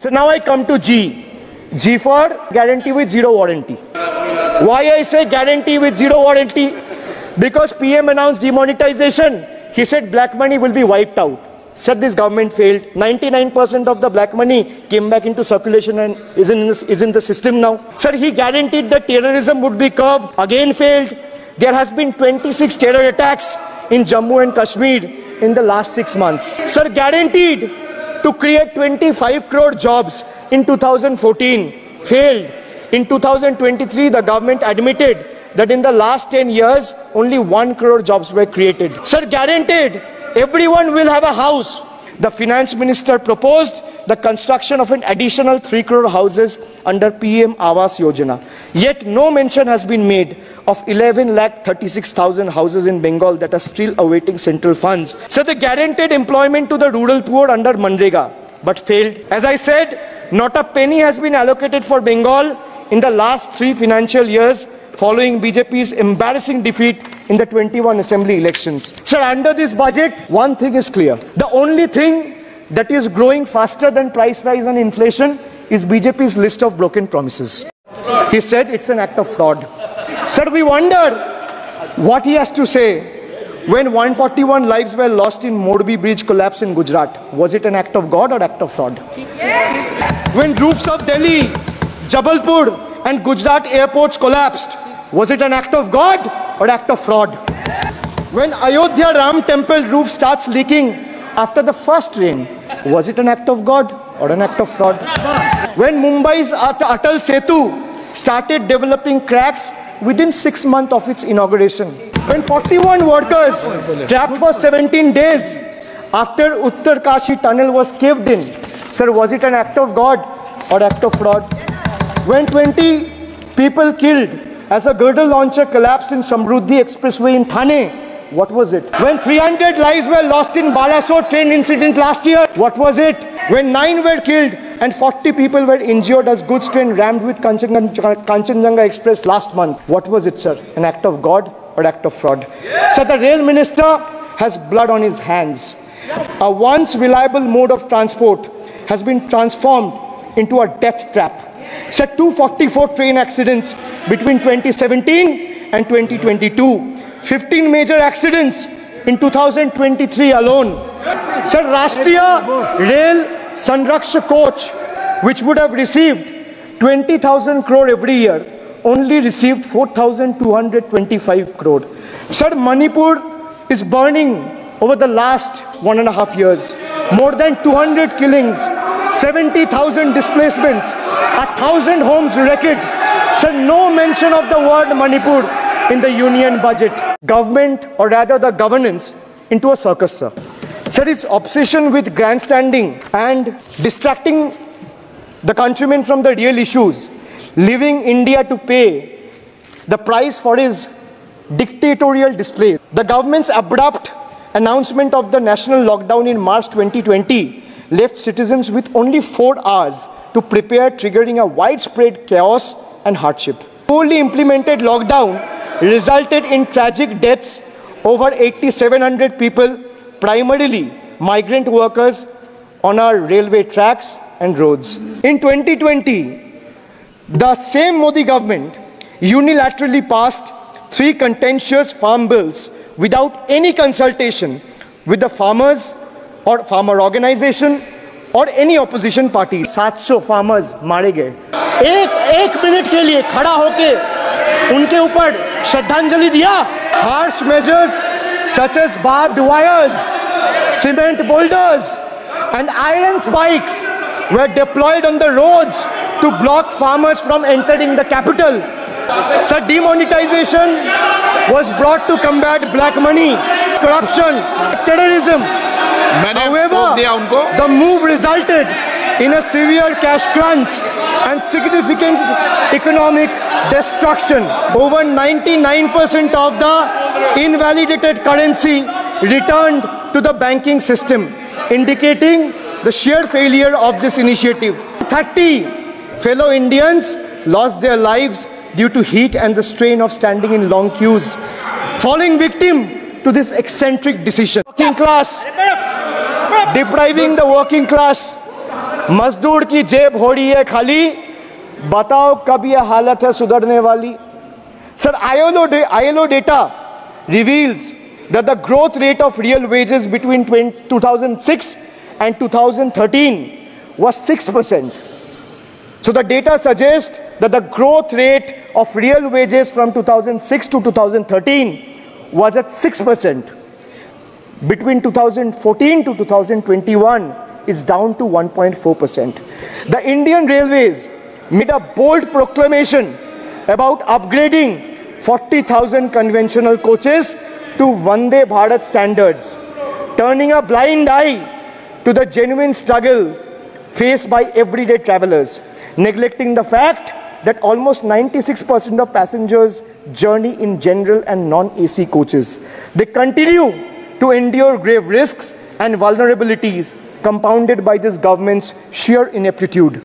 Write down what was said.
So now I come to G. G for guarantee with zero warranty. Why I say guarantee with zero warranty? Because PM announced demonetization. He said black money will be wiped out. Sir, this government failed. 99% of the black money came back into circulation and is in the system now. Sir, he guaranteed that terrorism would be curbed. Again failed. There has been 26 terror attacks in Jammu and Kashmir in the last 6 months. Sir, guaranteed to create 25 crore jobs in 2014. Failed. In 2023, the government admitted that in the last 10 years, only 1 crore jobs were created. Sir, guaranteed everyone will have a house. The finance minister proposed the construction of an additional 3 crore houses under PM Awas Yojana. Yet no mention has been made of 11,36,000 houses in Bengal that are still awaiting central funds. So they guaranteed employment to the rural poor under Manrega, but failed. As I said, not a penny has been allocated for Bengal in the last 3 financial years following BJP's embarrassing defeat in the 21 assembly elections. Sir, under this budget, one thing is clear. The only thing that is growing faster than price rise and inflation is BJP's list of broken promises. He said it's an act of fraud. Sir, we wonder what he has to say when 141 lives were lost in Morbi Bridge collapse in Gujarat. Was it an act of God or act of fraud? Yes. When roofs of Delhi, Jabalpur and Gujarat airports collapsed, was it an act of God or act of fraud? When Ayodhya Ram temple roof starts leaking after the first rain, was it an act of God or an act of fraud? When Mumbai's Atal Setu started developing cracks within 6 months of its inauguration, when 41 workers trapped for 17 days after Uttar Kashi tunnel was caved in, sir, was it an act of God or act of fraud? When 20 people killed as a girdle launcher collapsed in Samruddhi Expressway in Thane, what was it? When 300 lives were lost in Balasore train incident last year, what was it? When 9 were killed and 40 people were injured as goods train rammed with Kanchenjunga Express last month, what was it, sir? An act of God or act of fraud? Yeah. So the rail minister has blood on his hands. A once reliable mode of transport has been transformed into a death trap. So 244 train accidents between 2017 and 2022. 15 major accidents in 2023 alone. Sir, Rashtriya Rail Sanraksha coach, which would have received 20,000 crore every year, only received 4,225 crore. Sir, Manipur is burning over the last 1.5 years. More than 200 killings, 70,000 displacements, 1,000 homes wrecked. Sir, no mention of the word Manipur in the union budget. Government, or rather the governance, into a circus, sir. Sir, its obsession with grandstanding and distracting the countrymen from the real issues, leaving India to pay the price for his dictatorial display. The government's abrupt announcement of the national lockdown in March 2020 left citizens with only 4 hours to prepare, triggering a widespread chaos and hardship. Poorly implemented lockdown resulted in tragic deaths, over 8,700 people, primarily migrant workers, on our railway tracks and roads. In 2020, the same Modi government unilaterally passed 3 contentious farm bills without any consultation with the farmers or farmer organization और any opposition party. 700 farmers मारे गए. एक minute के लिए खड़ा होके उनके ऊपर श्रद्धांजलि दिया. Harsh measures such as barbed wires, cement boulders and iron spikes were deployed on the roads to block farmers from entering the capital. So demonetization was brought to combat black money, corruption, terrorism. However, the move resulted in a severe cash crunch and significant economic destruction. Over 99% of the invalidated currency returned to the banking system, indicating the sheer failure of this initiative. 30 fellow Indians lost their lives due to heat and the strain of standing in long queues, falling victim to this eccentric decision. Working class, depriving the working class मजदूर की जेब हो रही है खाली, बताओ कब ये हालत है सुधरने वाली? Sir, ILO data reveals that the growth rate of real wages between 2006 and 2013 was 6%. So the data suggests that the growth rate of real wages from 2006 to 2013 was at 6%. Between 2014 to 2021 is down to 1.4%. The Indian Railways made a bold proclamation about upgrading 40,000 conventional coaches to Vande Bharat standards, turning a blind eye to the genuine struggle faced by everyday travelers, neglecting the fact that almost 96% of passengers journey in general and non-AC coaches. They continue to endure grave risks and vulnerabilities compounded by this government's sheer ineptitude.